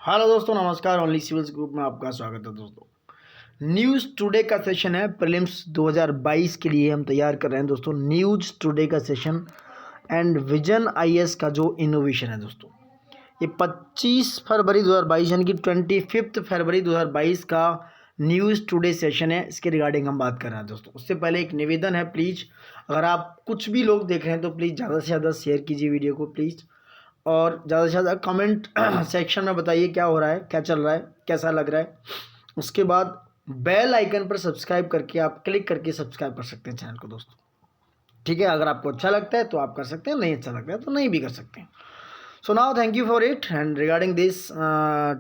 Hello दोस्तों, नमस्कार। Only civils group में आपका स्वागत है। दोस्तों, न्यूज़ टुडे का सेशन है। प्रीलिम्स 2022 के लिए हम तैयार कर रहे हैं दोस्तों। न्यूज़ टुडे का सेशन एंड विजन आईएएस का जो इनोवेशन है दोस्तों, ये 25 फरवरी 2022 यानी कि 25 फरवरी 2022 का न्यूज़ टुडे सेशन है। इसके रिगार्डिंग हम बात कर रहे हैं दोस्तों। उससे पहले एक निवेदन है, प्लीज़ अगर आप कुछ भी लोग देख रहे हैं तो प्लीज़ ज़्यादा से ज़्यादा शेयर कीजिए वीडियो को प्लीज़, और ज़्यादा से ज़्यादा कमेंट सेक्शन में बताइए क्या हो रहा है, क्या चल रहा है, कैसा लग रहा है। उसके बाद बेल आइकन पर सब्सक्राइब करके आप क्लिक करके सब्सक्राइब कर सकते हैं चैनल को दोस्तों। ठीक है, अगर आपको अच्छा लगता है तो आप कर सकते हैं, नहीं अच्छा लगता है तो नहीं भी कर सकते हैं। So now thank you for it and regarding this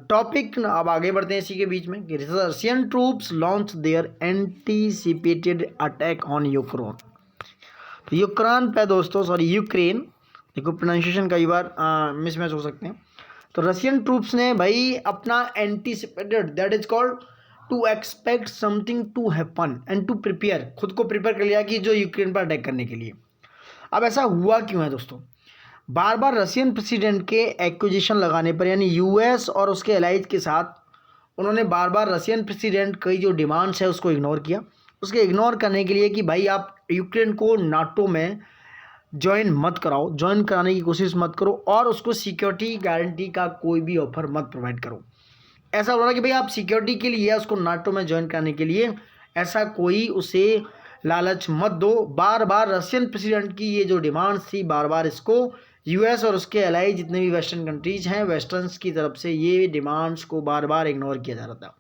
topic अब आगे बढ़ते हैं इसी के बीच में कि Russian troops launch their anticipated attack on Ukraine. Ukraine पे दोस्तों, सॉरी यूक्रेन, देखो प्रोनाउंसिएशन कई बार मिसमैच हो सकते हैं। तो रशियन ट्रूप्स ने भाई अपना anticipated, that is called to expect something to happen and to prepare, खुद को प्रिपेयर कर लिया कि जो यूक्रेन पर अटैक करने के लिए। अब ऐसा हुआ क्यों है दोस्तों? बार बार रशियन प्रेसिडेंट के एक्विजिशन लगाने पर, यानी यूएस और उसके एलाइज के साथ उन्होंने बार बार रशियन प्रेसिडेंट की जो डिमांड्स है उसको इग्नोर किया। उसके इग्नोर करने के लिए कि भाई आप यूक्रेन को नाटो में ज्वाइन मत कराओ, ज्वाइन कराने की कोशिश मत करो, और उसको सिक्योरिटी गारंटी का कोई भी ऑफर मत प्रोवाइड करो। ऐसा हो रहा कि भाई आप सिक्योरिटी के लिए उसको नाटो में ज्वाइन कराने के लिए ऐसा कोई उसे लालच मत दो। बार बार रशियन प्रेसिडेंट की ये जो डिमांड्स थी, बार बार इसको यूएस और उसके अलाई जितने भी वेस्टर्न कंट्रीज हैं, वेस्टर्न्स की तरफ से ये डिमांड्स को बार बार इग्नोर किया जा रहा था।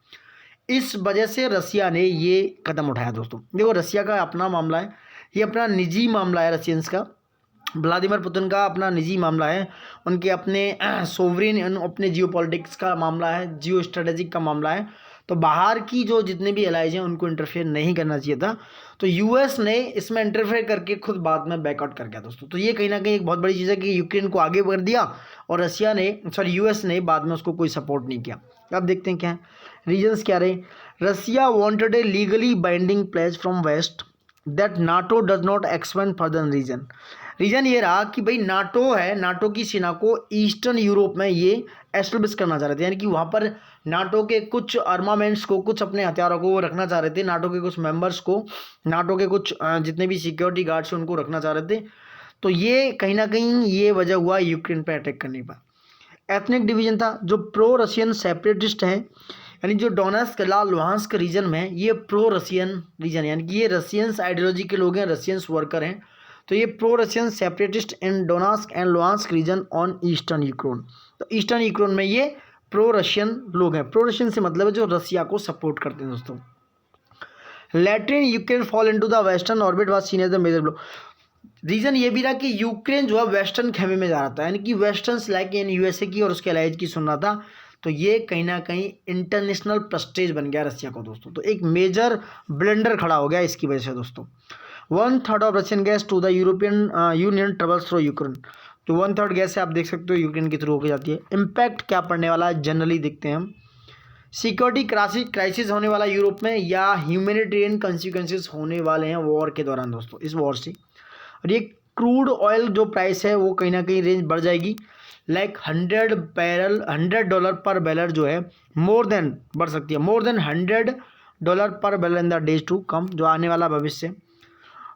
इस वजह से रसिया ने ये कदम उठाया दोस्तों। देखो, रसिया का अपना मामला है, ये अपना निजी मामला है रशियंस का। व्लादिमीर पुतिन का अपना निजी मामला है, उनके अपने सोवरेन, अपने जियो पॉलिटिक्स का मामला है, जियो स्ट्रेटेजिक का मामला है। तो बाहर की जो जितने भी एलाइज हैं उनको इंटरफेयर नहीं करना चाहिए था। तो यूएस ने इसमें इंटरफेयर करके खुद बाद में बैकआउट कर गया दोस्तों। तो ये कहीं ना कहीं एक बहुत बड़ी चीज़ है कि यूक्रेन को आगे बढ़ दिया और रसिया ने, सॉरी यूएस ने बाद में उसको कोई सपोर्ट नहीं किया। अब देखते हैं क्या है रीजन्स क्या रहे। Russia wanted a legally binding pledge from West that NATO does not expand further region. Region ये रहा कि भाई नाटो है, नाटो की सेना को ईस्टर्न यूरोप में ये एस्टेब्लिश करना चाह रहे थे, यानी कि वहाँ पर नाटो के कुछ आर्मामेंट्स को, कुछ अपने हथियारों को वो रखना चाह रहे थे। नाटो के कुछ मेंबर्स को, नाटो के कुछ जितने भी सिक्योरिटी गार्ड्स हैं उनको रखना चाह रहे थे। तो ये कहीं ना कहीं ये वजह हुआ यूक्रेन पर अटैक करने का। एथनिक डिवीजन था, जो प्रो रशियन सेपरेटिस्ट हैं, यानी जो डोनेट्स्क लुहांस्क रीजन में, ये प्रो रशियन रीजन, यानी कि ये रशियंस आइडियोलॉजी के लोग हैं, रशियंस वर्कर हैं। तो ये pro Russian separatist in Donetsk and Luhansk region on eastern Ukraine. तो ईस्टर्न यूक्रेन में ये प्रो रशियन लोग हैं। प्रो रशियन से मतलब है जो रसिया को सपोर्ट करते हैं दोस्तों। Letting Ukraine fall into the western orbit was seen as the major blow. Reason ये भी रहा कि यूक्रेन जो है वेस्टर्न खेमे में जा रहा था, यानी कि वेस्टर्न लाइक इन यूएसए की और उसके अलाइज की सुन रहा था। तो ये कहीं ना कहीं इंटरनेशनल प्रेस्टेज बन गया रसिया को दोस्तों। तो एक मेजर ब्लेंडर खड़ा हो गया इसकी वजह से दोस्तों। 1/3 of Russian gas to the European union travels through Ukraine. तो 1/3 गैस है, आप देख सकते हो यूक्रेन के थ्रू होकर जाती है। इम्पैक्ट क्या पड़ने वाला है जनरली देखते हैं हम। सिक्योरिटी क्राइसिस होने वाला यूरोप में, या ह्यूमैनिटेरियन कॉन्सिक्वेंसेस होने वाले हैं वॉर के दौरान दोस्तों, इस वॉर से। और ये क्रूड ऑयल जो प्राइस है वो कहीं ना कहीं रेंज बढ़ जाएगी, लाइक $100 पर बैरल जो है, मोर देन बढ़ सकती है, more than $100 per barrel in the days to come, जो आने वाला भविष्य।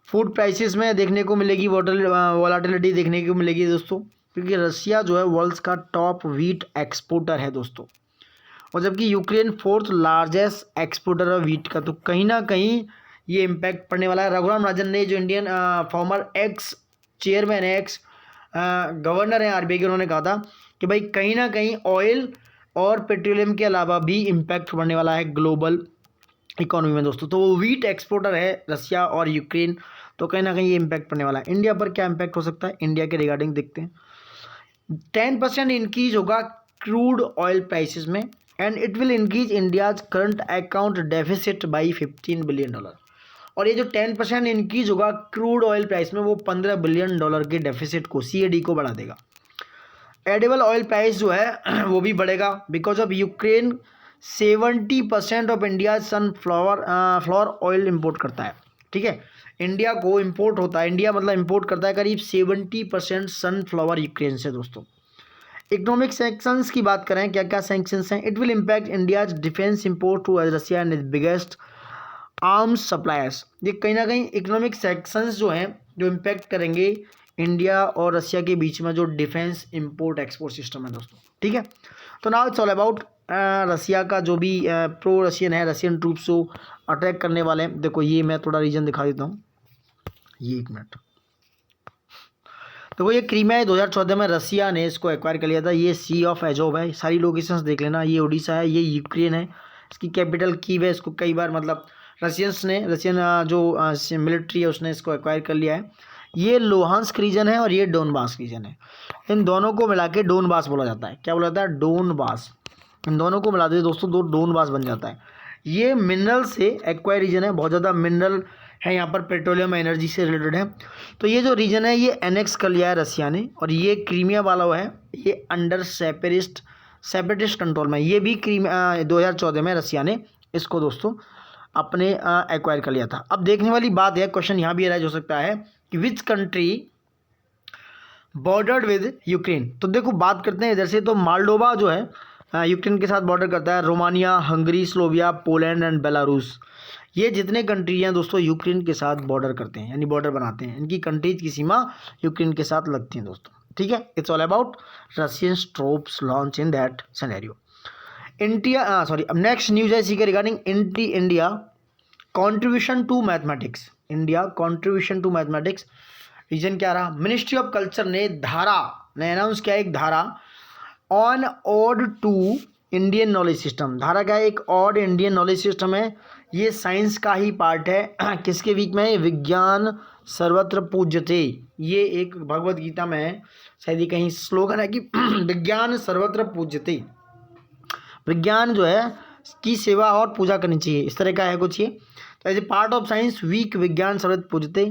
फूड प्राइसेस में देखने को मिलेगी वोलाटिलिटी देखने को मिलेगी दोस्तों, क्योंकि रसिया जो है वर्ल्ड का टॉप व्हीट एक्सपोर्टर है दोस्तों, और जबकि यूक्रेन 4th लार्जेस्ट एक्सपोर्टर है व्हीट का। तो कहीं ना कहीं ये इम्पैक्ट पड़ने वाला है। रघुराम राजन ने, जो इंडियन फॉर्मर एक्स चेयरमैन है, एक्स गवर्नर हैं आरबीआई के, उन्होंने कहा था कि भाई कहीं ना कहीं ऑयल और पेट्रोलियम के अलावा भी इम्पैक्ट पड़ने वाला है ग्लोबल इकोनॉमी में दोस्तों। तो वो व्हीट एक्सपोर्टर है रसिया और यूक्रेन, तो कहीं ना कहीं ये इम्पैक्ट पड़ने वाला है। इंडिया पर क्या इम्पैक्ट हो सकता है, इंडिया के रिगार्डिंग देखते हैं। 10% इंक्रीज होगा क्रूड ऑयल प्राइसेस में, and it will increase India's current account deficit by $15 billion. और ये जो 10% इंक्रीज होगा क्रूड ऑयल प्राइस में, वो $15 बिलियन के डेफिसिट को, सीएडी को बढ़ा देगा। एडिबल ऑयल प्राइस जो है वो भी बढ़ेगा, because of Ukraine 70% of India sunflower oil import करता है। ठीक है, इंडिया को इंपोर्ट होता है, इंडिया मतलब इंपोर्ट करता है करीब 70% सनफ्लावर यूक्रेन से दोस्तों। इकोनॉमिक सैंक्शंस की बात करें, क्या क्या सैंक्शंस हैं? It will impact India defence import to Russia and biggest arms suppliers. ये कहीं ना कहीं इकोनॉमिक सैंक्शंस जो हैं जो इम्पैक्ट करेंगे इंडिया और रसिया के बीच में जो डिफेंस इंपोर्ट एक्सपोर्ट सिस्टम है दोस्तों, ठीक है। तो नाउ इट्स ऑल अबाउट रसिया का जो भी प्रो रशियन है, रशियन ट्रूप्स को अटैक करने वाले हैं। देखो ये मैं थोड़ा रीजन दिखा देता हूँ, ये एक मिनट। तो वो ये क्रीमिया 2014 में रसिया ने इसको एक्वायर कर लिया था। ये सी ऑफ एजोव है, सारी लोकेशंस देख लेना। ये उड़ीसा है, ये यूक्रेन है, इसकी कैपिटल कीव है। इसको कई बार मतलब रशियन जो मिलिट्री है उसने इसको एक्वायर कर लिया है। ये लोहांस्क रीजन है और ये डोनबास रीजन है। इन दोनों को मिला के डोनबास बोला जाता है। क्या बोला जाता है? डोनबास। इन दोनों को मिला दे दोस्तों, दो डोनबास बन जाता है। ये मिनरल से एक्वायर रीजन है, बहुत ज़्यादा मिनरल है यहाँ पर, पेट्रोलियम एनर्जी से रिलेटेड है। तो ये जो रीजन है ये एनेक्स कर लिया है रसिया ने, और ये क्रीमिया वाला है ये अंडर सेपरेटिस्ट कंट्रोल में। ये भी क्रीमिया 2014 में रसिया ने इसको दोस्तों अपने एक्वायर कर लिया था। अब देखने वाली बात है, क्वेश्चन यहाँ भी राइज हो सकता है कि which country bordered with Ukraine. तो देखो बात करते हैं इधर से, तो मालडोवा जो है यूक्रेन के साथ बॉर्डर करता है। Romania, Hungary, Slovakia, Poland and Belarus, ये जितने कंट्री हैं दोस्तों यूक्रेन के साथ बॉर्डर करते हैं, यानी बॉर्डर बनाते हैं। इनकी कंट्रीज की सीमा यूक्रेन के साथ लगती हैं दोस्तों, ठीक है। It's all about Russian troops launch in that scenario. India अब नेक्स्ट न्यूज है इसी के regarding, India contribution to mathematics. India contribution to mathematics reason क्या रहा? मिनिस्ट्री ऑफ कल्चर ने अनाउंस किया एक Dhara an ode to Indian knowledge system. Dhara क्या है? एक ऑड इंडियन नॉलेज सिस्टम है। ये साइंस का ही पार्ट है। किसके वीक में है? विज्ञान सर्वत्र पूज्यते। ये एक भगवत गीता में है, शायद ये कहीं स्लोगन है कि विज्ञान सर्वत्र पूज्यते। विज्ञान जो है की सेवा और पूजा करनी चाहिए, इस तरह का है कुछ ये। तो as a part of science week विज्ञान सर्वत्र पूज्यते।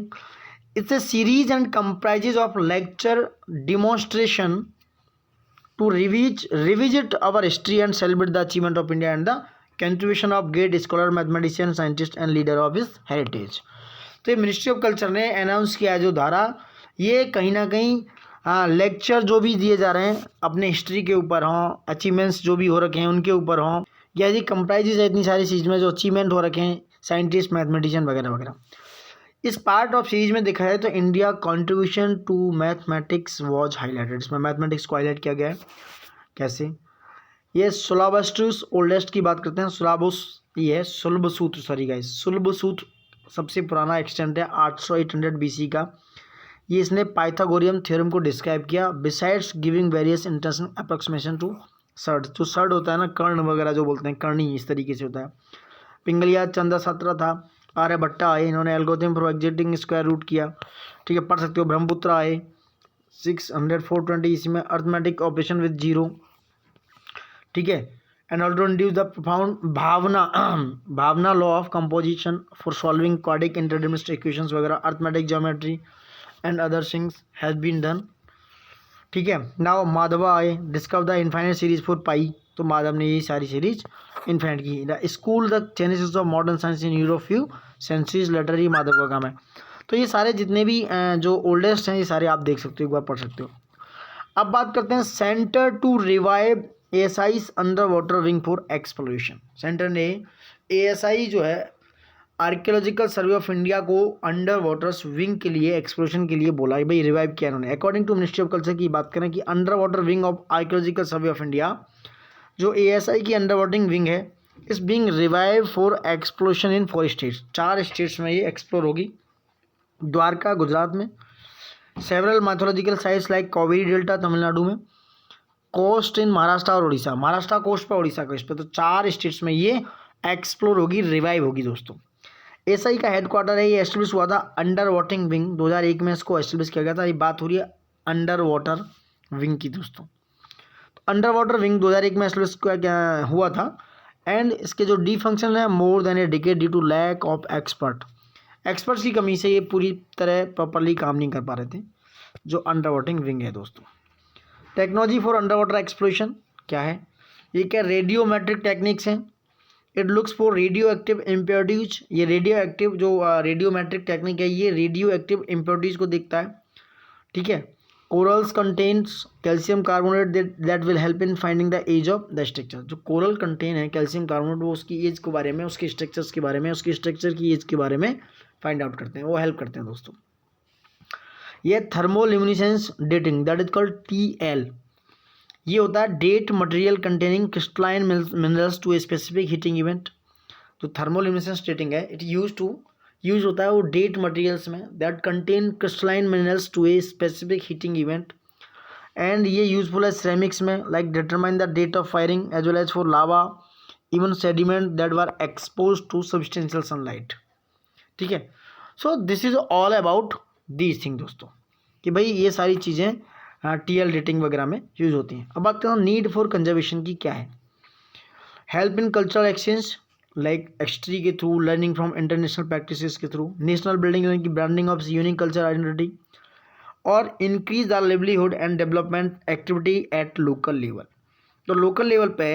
It's a series and comprises of lecture demonstration to revisit our history and celebrate the achievement of India and the contribution of great scholar, mathematician, scientist and leader of his heritage। तो ये ministry of culture ने announce किया है जो धारा, ये कहीं ना कहीं लेक्चर जो भी दिए जा रहे हैं अपने हिस्ट्री के ऊपर हों, अचीवमेंट्स जो भी हो रखे हैं उनके ऊपर हों, या ये कंप्राइजेज है इतनी सारी चीज़ में जो अचीवमेंट हो रखे हैं साइंटिस्ट, मैथमेटिशियन वगैरह वगैरह। इस पार्ट ऑफ सीरीज में देखा है तो India contribution to mathematics was highlighted. इसमें मैथमेटिक्स को हाईलाइट किया गया है। कैसे? ये सुलाबस्टूस ओल्डेस्ट की बात करते हैं। ये है सुलभसूत्र, सॉरी गाइस, सुलभसूत्र सबसे पुराना एक्सटेंट है 800 BC का। ये इसने पाइथागोरियम थ्योरम को डिस्क्राइब किया। Besides giving various international approximation to surd, जो सर्ड होता है ना, कर्ण वगैरह जो बोलते हैं, कर्णी, इस तरीके से होता है। पिंगलिया चंद्र सत्र था। आर्यभट्टा आए, इन्होंने algorithm for exiting square root किया, ठीक है, पढ़ सकते हो। ब्रह्मपुत्र आए 600-420 ईस्वी में, अर्थमेटिक ऑपरेशन विद जीरो, ठीक है। And also induce the profound bhavana law of composition for solving quadric interdimensional equations वगैरह, arithmetic geometry and other things has been done, ठीक है। नाउ माधवा आए, discover the infinite series for pi, तो माधव ने ये सारी सीरीज इनफाइनाइट की। The school the genesis of modern science in Europe few centuries later, ही माधव का काम है। तो ये सारे जितने भी जो ओल्डेस्ट हैं ये सारे आप देख सकते हो, एक बार पढ़ सकते हो। अब बात करते हैं centre to revive ASI's under water wing for exploration. Centre ने ASI जो है आर्कियोलॉजिकल सर्वे ऑफ इंडिया को अंडर वाटर्स विंग के लिए, एक्सप्लोरेशन के लिए बोला, भाई रिवाइव किया इन्होंने। According to ministry of culture की बात करें कि under water wing of archaeological survey of India, जो ASI की अंडर वाटरिंग विंग है, इस being revive for exploration in 4 states. 4 states में ये एक्सप्लोर होगी। द्वारका गुजरात में, several mythological sites like Kaveri delta Tamil Nadu में, कोस्ट इन महाराष्ट्र और उड़ीसा, महाराष्ट्र कोस्ट पर, उड़ीसा कोस्ट पर। तो 4 स्टेट्स में ये एक्सप्लोर होगी, रिवाइव होगी दोस्तों। ASI का हेडक्वार्टर है, ये एस्टेब्लिश हुआ था अंडर वाटरिंग विंग 2001 में, इसको एस्टेब्लिश किया गया था। ये बात हो रही है अंडर वाटर विंग की दोस्तों। तो अंडर वाटर विंग 2001 में एस्टेब्लिश क्या हुआ था। एंड इसके जो डी फंक्शन है more than a decade due to lack of experts की कमी से ये पूरी तरह प्रॉपरली काम नहीं कर पा रहे थे, जो अंडर वाटरिंग विंग है दोस्तों। Technology for under water exploration क्या है? ये क्या रेडियोमेट्रिक टेक्निक्स हैं। It looks for radio active impurities. ये रेडियो एक्टिव जो रेडियोमेट्रिक टेक्निक है, ये रेडियो एक्टिव इम्प्योरिटीज को देखता है, ठीक है। Corals contains calcium carbonate that will help in finding the age of the structure. जो कोरल कंटेन है कैल्शियम कार्बोनेट वो उसकी एज के बारे में, उसके स्ट्रक्चर्स के बारे में, उसकी स्ट्रक्चर की एज के बारे में फाइंड आउट करते हैं, वो हेल्प करते हैं दोस्तों। ये thermoluminescence dating that is called TL, ये होता है date material containing crystalline minerals to a specific heating event. जो थर्मोल्यूमिनेसेंस डेटिंग है इट यूज होता है वो डेट मटेरियल्स में that contain crystalline minerals to a specific heating event, and ये यूजफुल है सिरेमिक्स में, like determine the date of firing as well as for lava even sediment that were expose to substantial sunlight. ठीक है, so this is all about these thing दोस्तों, कि भाई ये सारी चीज़ें TL रेटिंग वगैरह में यूज होती हैं। अब बात करता हूँ नीड फॉर कंजर्वेशन की क्या है। Help in cultural exchange like एक्सट्री के through, learning from international practices के थ्रू, नेशनल बिल्डिंग यानी कि branding of unique culture identity, और increase the livelihood and development activity at local level. तो लोकल लेवल पे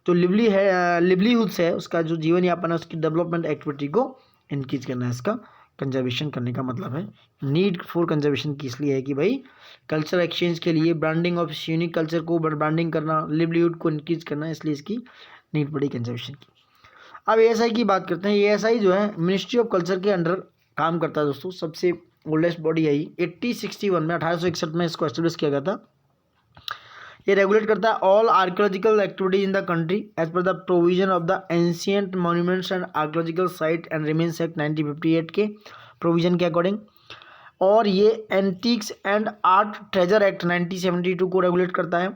जो लिवलीहुड्स है उसका जो जीवन यापन है उसकी डेवलपमेंट एक्टिविटी को इंक्रीज करना है, इसका कंजर्वेशन करने का मतलब है। नीड फॉर कंजर्वेशन की इसलिए है कि भाई कल्चर एक्सचेंज के लिए, ब्रांडिंग ऑफ यूनिक कल्चर को ब्रांडिंग करना, लिवलीहुड को इंक्रीज करना, इसलिए इसकी नीड पड़ी कंजर्वेशन की। अब ASI की बात करते हैं। ASI जो है मिनिस्ट्री ऑफ कल्चर के अंडर काम करता है दोस्तों, सबसे ओल्डेस्ट बॉडी है ये। 1861 में 1861 में इसको एस्टेब्लिश किया गया था। ये रेगुलेट करता है all archaeological activities in the country as per the provision of the ancient monuments and archaeological site and remains act 1958 के प्रोविजन के अकॉर्डिंग, और ये antiques and art treasure act 1972 को रेगुलेट करता है।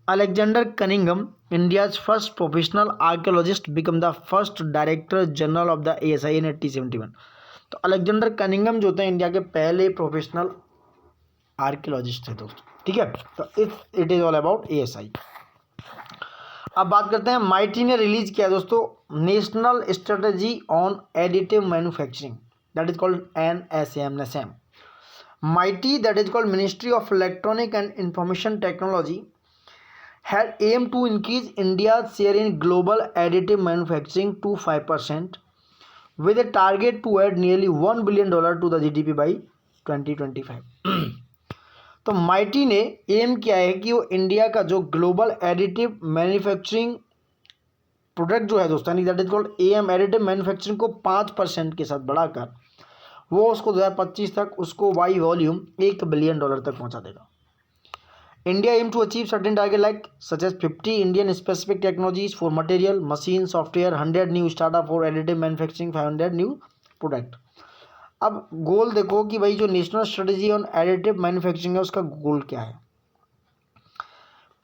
Alexander Cunningham, India's first professional archaeologist, become the first director general of the ASI in 1871। तो Alexander Cunningham जो थे इंडिया के पहले प्रोफेशनल आर्कियोलॉजिस्ट थे दोस्तों। ठीक है, तो it is all about ASI। अब बात करते हैं माइटी ने रिलीज किया दोस्तों national strategy on additive manufacturing, that is called NSM। Mighty that is called ministry of electronic and information technology had aimed to increase India's share in global additive manufacturing to 5% with a target to add nearly $1 billion to the GDP by 2025। तो mighty ने M किया है कि वो India का जो global additive manufacturing product जो है दोस्तों, that is called AM additive manufacturing को 5% के साथ बढ़ाकर वो उसको 2025 तक उसको बाई वॉल्यूम $1 बिलियन तक पहुंचा देगा। India aim to achieve certain target like such as 50 Indian specific technologies for material, machine, software, 100 new startup for additive manufacturing, 500 new product। अब गोल देखो कि भाई जो national strategy on additive manufacturing है उसका गोल क्या है।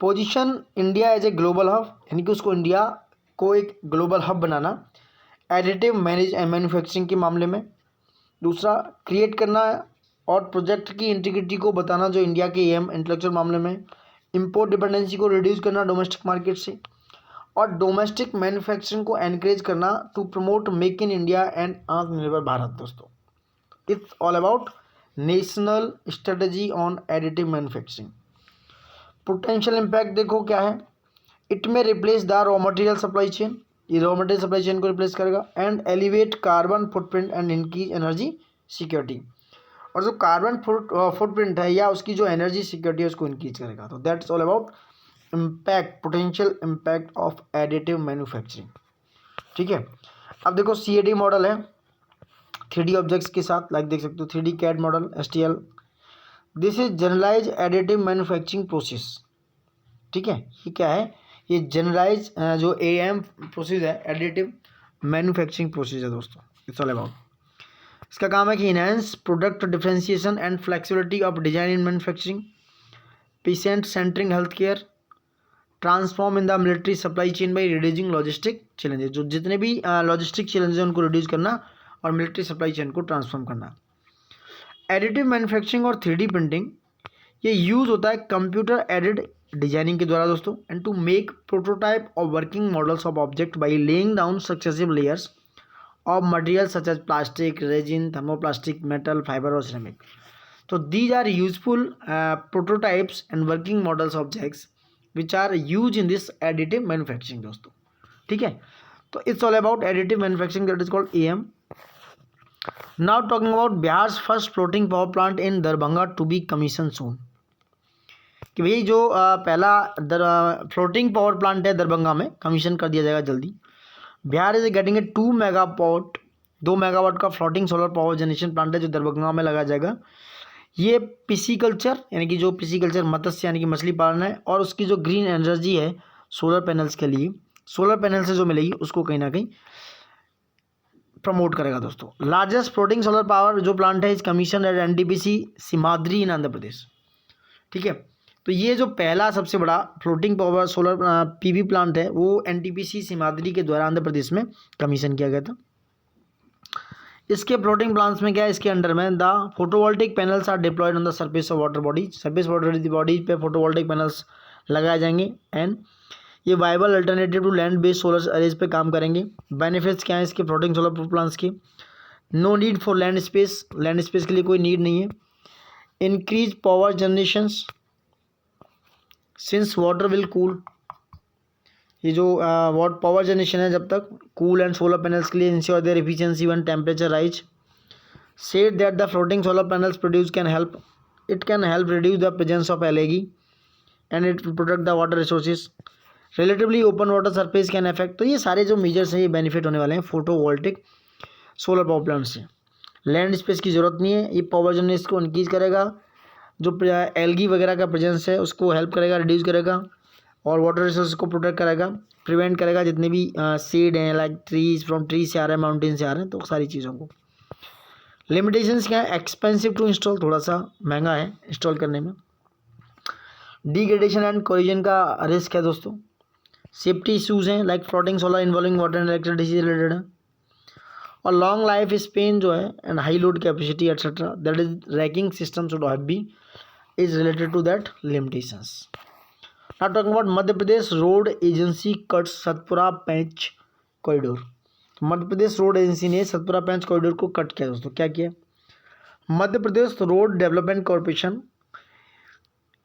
Position India as a global hub, यानी कि उसको इंडिया को एक ग्लोबल हब बनाना एडिटिव मैन्युफैक्चरिंग के मामले में। दूसरा, क्रिएट करना और प्रोजेक्ट की इंटीग्रिटी को बताना जो इंडिया के एम इंटेलेक्चुअल मामले में। इंपोर्ट डिपेंडेंसी को रिड्यूस करना डोमेस्टिक मार्केट से, और डोमेस्टिक मैन्युफैक्चरिंग को एनकरेज करना to promote make in India and Atmanirbhar Bharat दोस्तों। It's all about national strategy on additive manufacturing. Potential impact देखो क्या है। इट में replace the raw material supply chain, ये रॉ मटेरियल सप्लाई चेन को रिप्लेस करेगा, and elevate carbon footprint and increase energy security, और जो कार्बन फुटप्रिंट है या उसकी जो एनर्जी सिक्योरिटी है उसको इंक्रीज करेगा। तो that's all about impact, potential impact of additive manufacturing. ठीक है, अब देखो CAD मॉडल है 3D ऑब्जेक्ट्स के साथ, लाइक देख सकते हो 3D CAD model STL। This is generalise additive manufacturing process. ठीक है, ये क्या है, ये जनरलाइज जो AM प्रोसेस है एडिटिव मैन्युफैक्चरिंग प्रोसेस है दोस्तों। इट्स ऑल अबाउट, इसका काम है कि enhance product differentiation and flexibility of design in manufacturing, patient centring health care, transform in the military supply chain by reducing logistic challenges, जो जितने भी लॉजिस्टिक चैलेंजेस हैं उनको रिड्यूस करना और मिलिट्री सप्लाई चेन को ट्रांसफॉर्म करना। एडिटिव मैन्युफैक्चरिंग और 3D प्रिंटिंग ये यूज़ होता है कंप्यूटर एडेड डिजाइनिंग के द्वारा दोस्तों, एंड टू मेक प्रोटोटाइप और working models of object by laying down successive layers of materials such as plastic, resin, thermoplastic, metal, fiber or ceramic. So these are useful prototypes and working models objects which are used in this additive manufacturing दोस्तों। ठीक है, तो it's all about additive manufacturing, that is called AM। Now talking about Bihar's first floating power plant in Darbhanga to be commissioned soon। कि भाई जो पहला floating power plant है दरभंगा में कमीशन कर दिया जाएगा जल्दी। Bihar is getting a 2 megawatt का floating solar power generation plant है जो दरभंगा में लगाया जाएगा। ये पिसीकल्चर यानी कि जो पिसीकल्चर मत्स्य यानी कि मछली पालन है, और उसकी जो ग्रीन एनर्जी है सोलर पैनल्स के लिए, सोलर पैनल से जो मिलेगी उसको कहीं ना कहीं प्रमोट करेगा दोस्तों। लार्जेस्ट फ्लोटिंग सोलर पावर जो प्लांट है इस कमीशन एट एनटीपीसी सिमाद्री इन आंध्र प्रदेश। ठीक है, तो ये जो पहला सबसे बड़ा floating power solar PV plant है वो एनटीपीसी सिमाद्री के द्वारा आंध्र प्रदेश में कमीशन किया गया था। इसके फ्लोटिंग प्लांट्स में क्या है, इसके अंडर में the photovoltaic panels are deployed on the surface of water bodies, surface water bodies पे फोटोवोल्टिक पैनल्स लगाए जाएंगे। एंड ये viable alternative to land based solar arrays पे काम करेंगे। बेनिफिट्स क्या है इसके फ्लोटिंग सोलर प्लांट्स के, no need for land space, land space के लिए कोई नीड नहीं है। Increase power generations since water will cool, ये जो वाट पावर जनरेशन है जब तक कूल एंड सोलर पैनल्स के लिए ensure there efficiency one temperature rise. Said that the floating solar panels produce can help reduce the presence of algae and it protect the water resources. Relatively open water surface can affect. तो ये सारे जो measures हैं ये benefit होने वाले हैं photovoltaic solar power plant से। लैंड स्पेस की ज़रूरत नहीं है, ये पावर जनरेशन को इंक्रीज करेगा, जो एलगी वगैरह का प्रेजेंस है उसको हेल्प करेगा, रिड्यूस करेगा, और वाटर रिसोर्स को प्रोटेक्ट करेगा, प्रिवेंट करेगा जितने भी सीड हैं लाइक ट्रीज फ्रॉम ट्री से आ रहे हैं, माउंटेन से आ रहे हैं, तो सारी चीज़ों को। लिमिटेशंस क्या है, एक्सपेंसिव टू इंस्टॉल, थोड़ा सा महंगा है इंस्टॉल करने में। डिग्रेडेशन एंड कोलिजन का रिस्क है दोस्तों। सेफ्टी इशूज़ हैं like floating solar involving water and electricity से रिलेटेड है। और लॉन्ग लाइफ स्पेन जो है and high load capacity et cetera that is racking system should have be is related to that limitations. Now talking about Madhya Pradesh Road Agency cuts Satpura Panch corridor. Madhya Pradesh road agency ने सतपुरा पैंच corridor को cut किया दोस्तों। क्या किया, Madhya Pradesh road development corporation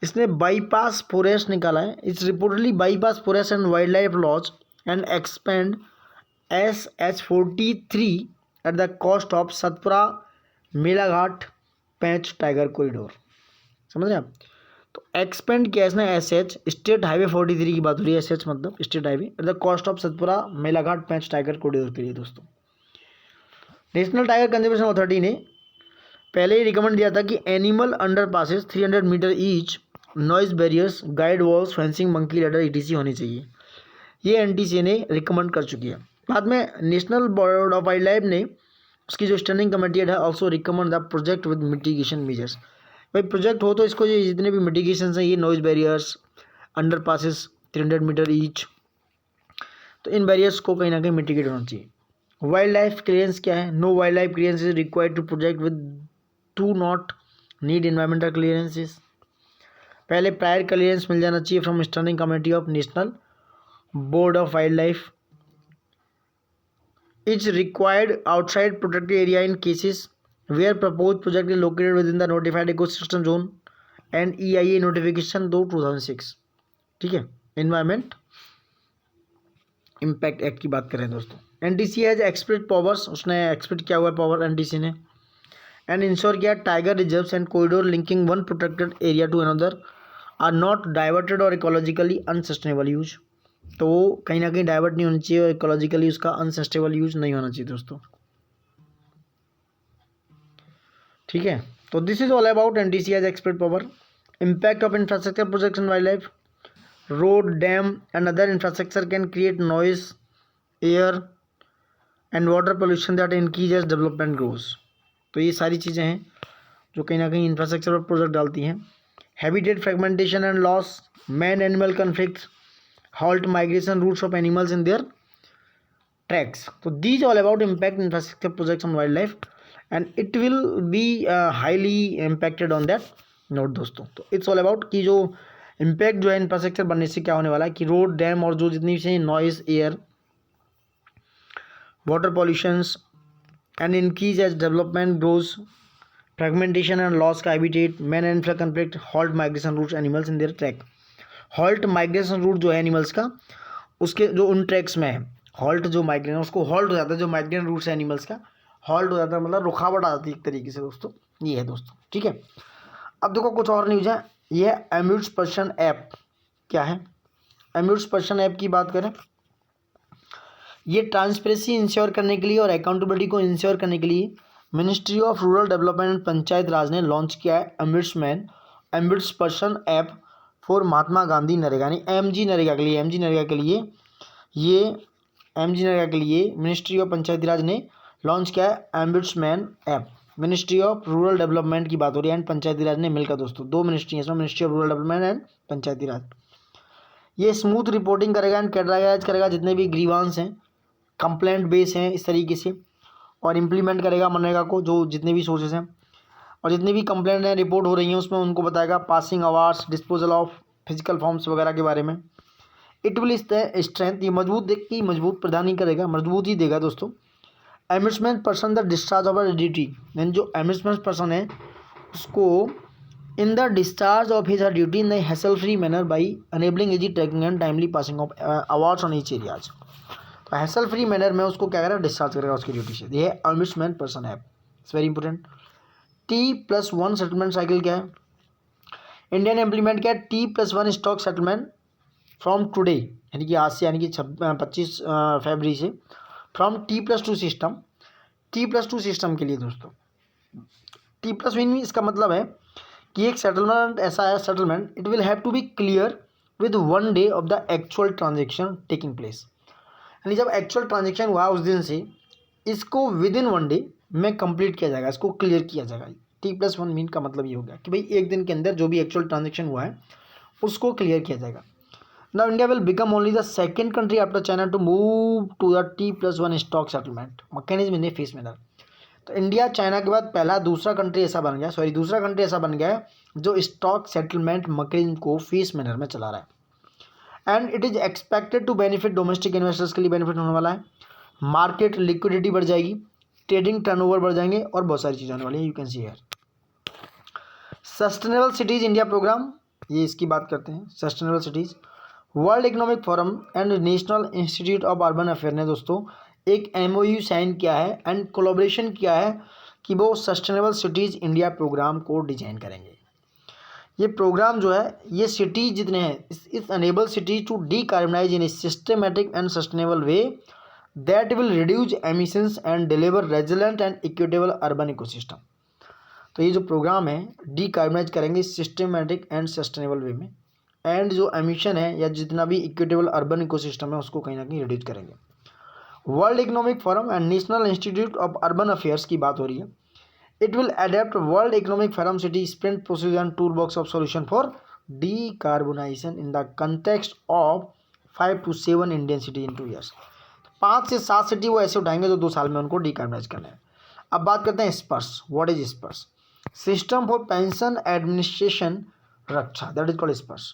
इसने bypass forest निकाला है। It's reportedly bypass forest and wildlife laws and expand SH43 at the cost of Satpura Melghat Pench tiger corridor. समझ रहे हैं आप, तो एक्सपेंड किया इसने SH स्टेट हाईवे 43 की बात हो रही है, SH मतलब state highway at the cost of Satpura Melghat Pench tiger corridor के लिए दोस्तों। नेशनल टाइगर कंजर्वेशन अथॉरिटी ने पहले ही रिकमेंड दिया था कि animal underpasses 300 metre each, noise barriers, guide walls, fencing, monkey ladder ETC होनी चाहिए। ये NTC ने रिकमेंड कर चुकी है। बाद में national board of wildlife ने उसकी जो स्टैंडिंग कमेटी है also recommend the project with mitigation measures. भाई प्रोजेक्ट हो तो इसको ये जितने भी मिटिगेशन हैं, ये noise barriers, underpasses 300 metre each, तो इन बैरियर्स को कहीं ना कहीं मिटिगेट होना चाहिए। वाइल्ड लाइफ क्लियरेंस क्या है, no wildlife clearance is required to project with to not need environmental clearances. पहले प्रायर क्लियरेंस मिल जाना चाहिए from standing committee of national board of wildlife. It's required outside protected area in cases where proposed project is located within the notified ecosystem zone and EIA notification 2006। ठीक है, environment impact act की बात करें दोस्तों। NTC has expect powers, उसने expect किया हुआ power NTC ने, एंड इंश्योर किया tiger reserves and corridor linking one protected area to another are not diverted और इकोलॉजिकली अनसस्टेनेबल यूज। तो वो कहीं ना कहीं डाइवर्ट नहीं होनी चाहिए और इकोलॉजिकली उसका अनसस्टेनेबल यूज नहीं होना चाहिए दोस्तों। ठीक है, तो this is all about NTC has expect power. Impact of infrastructure projects in wildlife, road, dam and other infrastructure can create noise, air and water pollution that increase as development grows. तो ये सारी चीज़ें हैं जो कहीं ना कहीं infrastructure पर प्रोजेक्ट डालती हैं। Habitat fragmentation and loss, man animal conflict, halt migration routes of animals in their tracks. So these all about impact infrastructure projects on wildlife and it will be highly impacted on that note दोस्तों। तो it's all about कि जो impact जो है infrastructure बनने से क्या होने वाला है कि रोड, डैम और जो जितनी भी noise, air, water pollutions and increase as development grows, fragmentation and loss का habitat, man animal conflict, halt migration routes animals in their track. Halt migration route जो है एनिमल्स का, उसके जो उन ट्रैक्स में है, हॉल्ट जो माइग्रेशन उसको हॉल्ट हो जाता है, जो माइग्रेशन रूट्स है एनिमल्स का हॉल्ट हो जाता है, मतलब रुकावट आ जाती है एक तरीके से दोस्तों। ये है दोस्तों, ठीक है। अब देखो कुछ और न्यूज़ है ये एम्यूट्स पर्सन ऐप क्या है? एम्यूट्स पर्सन ऐप की बात करें, ये ट्रांसपेरेंसी इंश्योर करने के लिए और अकाउंटेबिलिटी को इंश्योर करने के लिए ministry of rural development and panchayat raj ने लॉन्च किया है ombudsperson app for Mahatma Gandhi NREGA, यानी एमजी नरेगा के लिए ये एमजी नरेगा के लिए मिनिस्ट्री ऑफ पंचायती राज ने लॉन्च किया है ombudsman app. Ministry of rural development की बात हो रही है एंड पंचायती राज ने मिलकर, दोस्तों दो मिनिस्ट्री है इसमें, ministry of rural development and Panchayati Raj. ये स्मूथ रिपोर्टिंग करेगा एंड कैटेगराइज करेगा जितने भी ग्रीवांस हैं, कंप्लेंट बेस हैं इस तरीके से, और इम्प्लीमेंट करेगा मनरेगा को, जो जितने भी सोर्सेज हैं और जितनी भी कंप्लेंट हैं रिपोर्ट हो रही हैं उसमें उनको बताएगा, passing awards, disposal of physical forms वगैरह के बारे में। इट विल स्ट्रेंथ, ये मजबूत प्रदान ही करेगा, मजबूत ही देगा दोस्तों। Ombudsman person the discharge of duty, यानी जो एम्बिट्समैन पर्सन है उसको in the discharge of his duty in the hassle free manner by enabling easy tracking and timely passing of awards on each areas. तो hassle free manner में उसको क्या करेगा, discharge करेगा उसकी ड्यूटी से। ये एम्बिट्समैन पर्सन है, it's very important. T+1 settlement cycle क्या है? इंडिया ने इम्प्लीमेंट किया T+1 stock settlement from today, यानी कि आज से, यानी कि 25 फरवरी से, फ्रॉम T+2 सिस्टम के लिए दोस्तों। T+1 इसका मतलब है कि एक सेटलमेंट ऐसा है, settlement it will have to be clear with 1 day of the actual transaction taking place, यानी जब एक्चुअल ट्रांजेक्शन हुआ उस दिन से इसको विद इन 1 डे में कंप्लीट किया जाएगा, इसको क्लियर किया जाएगा। T+1 मीन का मतलब ये हो गया कि भाई एक दिन के अंदर जो भी एक्चुअल ट्रांजेक्शन हुआ है उसको क्लियर किया जाएगा। Now India will become only the second country after China to move to the T+1 stock settlement mechanism in a phase manner. तो इंडिया चाइना के बाद दूसरा कंट्री ऐसा बन गया है जो स्टॉक सेटलमेंट मैकेनिज्म को फेस मैनर में चला रहा है। And it is expected to benefit domestic investors के लिए बेनिफिट होने वाला है, मार्केट लिक्विडिटी बढ़ जाएगी, ट्रेडिंग टर्नओवर बढ़ जाएंगे और बहुत सारी चीज़ें आने वाली हैं। You can see here sustainable cities India programme, ये इसकी बात करते हैं। Sustainable cities, world economic forum and national institute of urban affair ने दोस्तों एक MOU साइन किया है एंड कोलैबोरेशन किया है कि वो सस्टेनेबल सिटीज़ इंडिया प्रोग्राम को डिजाइन करेंगे। ये प्रोग्राम जो है, ये सिटीज जितने हैं इस enable cities to decarbonize in a systematic and sustainable way that will reduce emissions and deliver resilient and equitable urban ecosystem. तो ये जो प्रोग्राम है डीकार्बनाइज करेंगे सिस्टमेटिक एंड सस्टेनेबल वे में, एंड जो एमिशन है या जितना भी इक्विटेबल अर्बन इकोसिस्टम है उसको कहीं ना कहीं रिड्यूस करेंगे। World economic forum and national institute of urban affairs की बात हो रही है। It will adapt World Economic Forum City Sprint Procedure and Toolbox of Solution for Decarbonization in the context of 5 to 7 Indian cities in 2 years। 5 से 7 city वो ऐसे उठाएंगे जो 2 साल में उनको डिकार्बनाइज करना है। अब बात करते हैं स्पर्श। व्हाट इज स्पर्श? System for pension administration Raksha, that is called स्पर्श।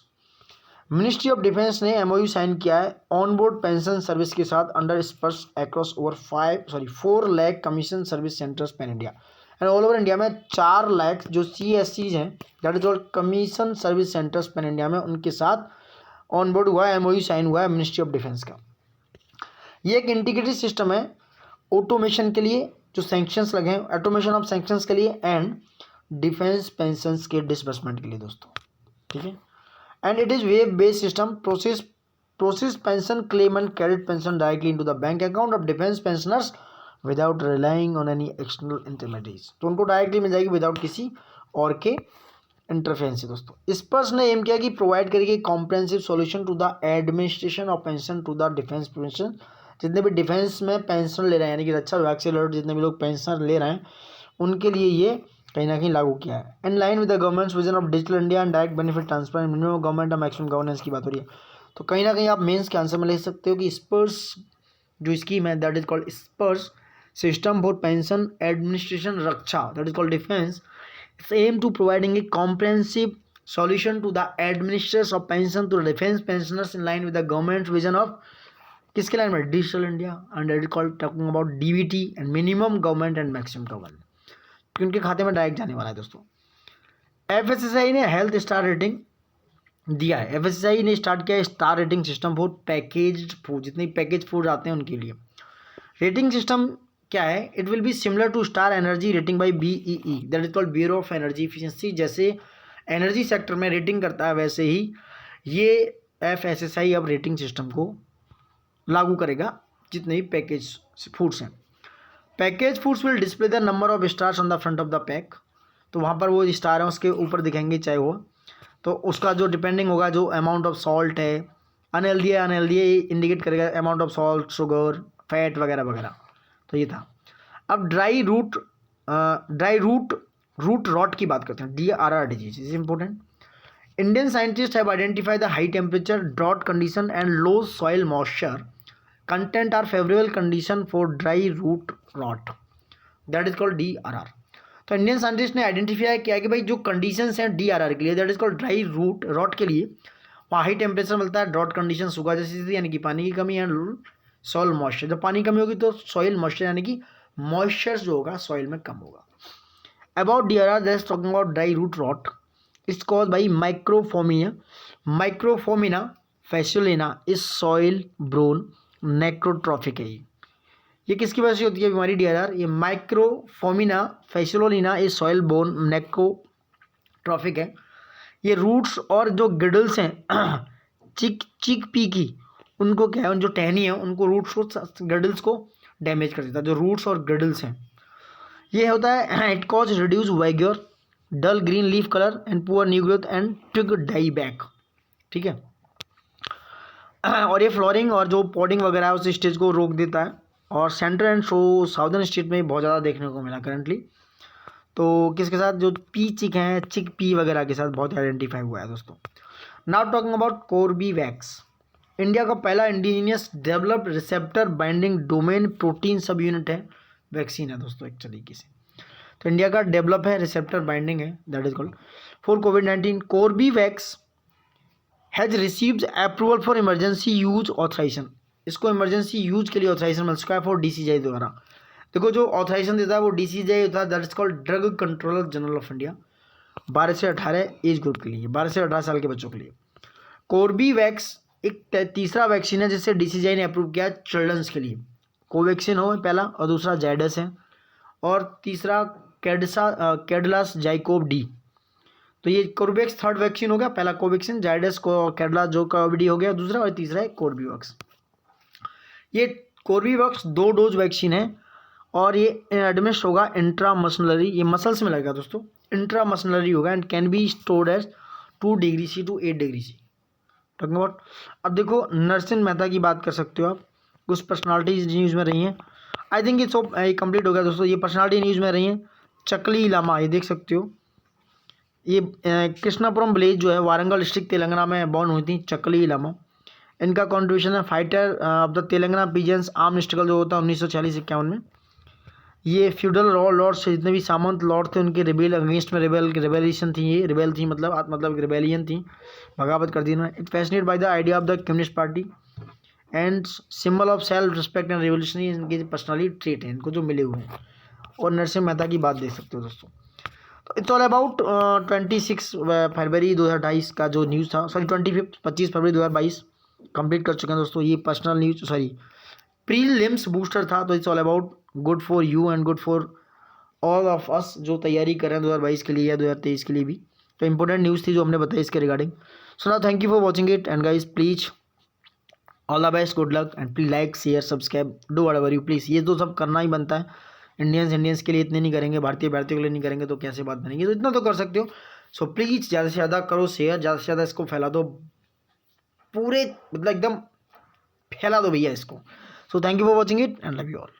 मिनिस्ट्री ऑफ डिफेंस ने MOU साइन किया है ऑन बोर्ड पेंशन सर्विस के साथ अंडर स्पर्श across over 4 lakh commission service centres pan India and all over India में 4 लाख जो CSCs हैं, that is all commission service centres pan India में, उनके साथ ऑन बोर्ड हुआ है, MOU साइन हुआ है मिनिस्ट्री ऑफ डिफेंस का। ये एक इंटीग्रेटेड सिस्टम है ऑटोमेशन के लिए, जो सैंक्शंस लगे हैं ऑटोमेशन ऑफ सैंक्शंस के लिए एंड डिफेंस पेंशंस के डिसबर्समेंट के लिए दोस्तों, ठीक है। And it is web based system, process pension claim and credit pension directly into the bank account of defence pensioners without relying on any external intermediates. तो उनको डायरेक्टली मिल जाएगी without किसी और के इंटरफेरेंस से दोस्तों। स्पर्श ने एम किया कि प्रोवाइड करेगी comprehensive solution to the administration of pension to the defence pension. जितने भी डिफेंस में पेंशन ले रहे हैं, यानी कि रक्षा विभाग से रिलेटेड जितने भी लोग पेंशन ले रहे हैं, उनके लिए ये कहीं ना कहीं लागू किया है। In line with the governments vision of digital India and direct benefit transfer minimum government और मैक्सिमम गवर्नेंस की बात हो रही है। तो कहीं ना कहीं आप मेंस के आंसर में ले सकते हो कि स्पर्श जो स्कीम है that is called Sparsh system for pension administration Raksha, that is called defence, it's aim to providing a comprehensive solution to the administrators of pension to the defense pensioners in line with the government's vision of किसके line में digital India and it called talking about DBT and minimum government and maximum government, कि उनके खाते में direct जाने वाला है दोस्तों। FSSAI ने हेल्थ स्टार रेटिंग दिया है। FSSAI ने स्टार्ट किया है star rating system for packaged food, जितने पैकेज फूड आते हैं उनके लिए। रेटिंग सिस्टम क्या है? It will be similar to star energy rating by BEE, that is called bureau of energy efficiency. जैसे एनर्जी सेक्टर में रेटिंग करता है, वैसे ही ये FSSAI अब रेटिंग सिस्टम को लागू करेगा जितने भी पैकेज फूड्स हैं। Package foods will display the number of stars on the front of the pack, तो वहाँ पर वो स्टार है उसके ऊपर दिखेंगे चाहे वो, तो उसका जो डिपेंडिंग होगा जो अमाउंट ऑफ सॉल्ट है, अनहेल्दी है अनहेल्दी है इंडिकेट करेगा amount of salt, sugar, fat वगैरह वगैरह। तो ये था। अब ड्राई रूट रॉट की बात करते हैं, DRR disease is important. Indian scientist have identified the high temperature, drought condition and low soil moisture content are favourable condition for dry root rot, that is called DRR। तो Indian scientist ने identify किया कि भाई जो conditions हैं DRR के लिए, that is called dry root rot के लिए, वहाँ हाई टेम्परेचर मिलता है, ड्रॉट कंडीशन सूखा जैसी स्थिति यानी कि पानी की कमी, एंड सॉइल मॉइस्चर, जब पानी की कमी होगी तो सॉइल मॉइस्चर यानी कि मॉइस्चर जो होगा सॉइल में कम होगा। About DRR that is talking about dry root rot, it's called by Macrophomina phaseolina is soil borne necrotrophic है। ये किसकी वजह से होती है बीमारी DRR? ये माइक्रोफोमिना फैसियोलिना इज सॉइल बोन नेक्रोट्रॉफिक है। ये रूट्स और जो गिडल्स हैं चिक पी की, उनको क्या है, उन जो टहनी है उनको रूट्स को गिडल्स को डैमेज कर देता है, जो रूट्स और गिडल्स हैं। ये होता है it cause reduce vigour, dull green leaf colour and poor new growth and twig die back, ठीक है। और ये फ्लोरिंग और जो पॉडिंग वगैरह है उस स्टेज को रोक देता है, और सेंट्रल एंड साउदर्न स्टेट में बहुत ज़्यादा देखने को मिला करंटली। तो किसके साथ, जो चिक हैं, चिक पी वगैरह के साथ बहुत आइडेंटिफाई हुआ है दोस्तों। Now talking about Corbevax, India का पहला indigenous developed receptor binding domain protein सब यूनिट है, वैक्सीन है दोस्तों एक तरीके से। तो इंडिया का डेवलप है, रिसेप्टर बाइंडिंग है, दैट इज कॉल्ड फॉर कोविड-19। Corbevax has received approval for emergency use authorisation, इसको इमरजेंसी यूज के लिए ऑथराइजेशन मिल चुका है फॉर DCGI द्वारा। देखो जो ऑथराइजेशन देता है वो DCGI होता है, that is called drug controller general of India, 12 से 18 एज ग्रुप के लिए, 12 से 18 साल के बच्चों के लिए। कोर्बीवैक्स एक तीसरा वैक्सीन है जिसे DCGI ने अप्रूव किया चिल्ड्रंस के लिए। कोवैक्सीन हो पहला, और दूसरा जाइडस है, और तीसरा कैडिलास जाइकोव डी। तो ये कोर्बेवैक्स थर्ड वैक्सीन हो गया, पहला कोवैक्सीन, जाइडस को कैडिलास जाइकोव डी हो गया दूसरा, और तीसरा है कोर्बेवैक्स। ये कोर्बेवैक्स 2 डोज वैक्सीन है, और ये एडमिनिस्टर होगा इंट्रामसलरी, ये मसल्स में लगेगा दोस्तों, इंट्रामसलरी होगा, and can be stored as 2 degree C to 8 degree C। Talking about, अब देखो नरसिंह मेहता की बात कर सकते हो आप, कुछ पर्सनालिटीज न्यूज़ में रही हैं। आई थिंक ये सब कंप्लीट हो गया दोस्तों। ये पर्सनालिटी न्यूज़ में रही हैं, चकली लामा, ये देख सकते हो, ये कृष्णापुरम विलेज जो है वारंगल डिस्ट्रिक्ट तेलंगाना में बॉर्न हुई थी चकली लामा। इनका कॉन्ट्रीब्यूशन है fighter of the Telangana pigeons arm struggle जो होता है 1946-51 में। ये फ्यूडल लॉर्ड्स जितने भी सामंत लॉर्ड थे उनके रिबेल अगेंस्ट में रिबेलिएशन थी, ये रिबेल थी मतलब रिबेलियन थी, बगावत कर दी इन्होंने। It fascinate by the idea of the communist party and symbol of self respect and revolutionary, इनकी पर्सनली ट्रेट है इनको जो मिले हुए हैं। और नरसिंह मेहता की बात देख सकते हो दोस्तों। तो इट्स ऑल अबाउट 26 फरवरी 2022 का जो न्यूज़ था, सॉरी 25 फरवरी 2022 कंप्लीट कर चुके हैं दोस्तों। ये पर्सनल न्यूज प्रीलिम्स बूस्टर था। तो it's all about good for you and good for all of us जो तैयारी कर रहे हैं 2022 के लिए या 2023 के लिए भी। तो इंपॉर्टेंट न्यूज़ थी जो हमने बताई इसके regarding. So now thank you for watching it and guys please all the best, good luck and please like share subscribe do whatever you please. ये तो सब करना ही बनता है, इंडियंस के लिए इतने नहीं करेंगे, भारतीयों के लिए नहीं करेंगे तो कैसे बात बनेगी। तो इतना तो कर सकते हो। सो प्लीज़ ज़्यादा से ज़्यादा करो शेयर, ज़्यादा से ज़्यादा इसको फैला दो, पूरे मतलब एकदम फैला दो भैया इसको। So thank you for watching it and love you all.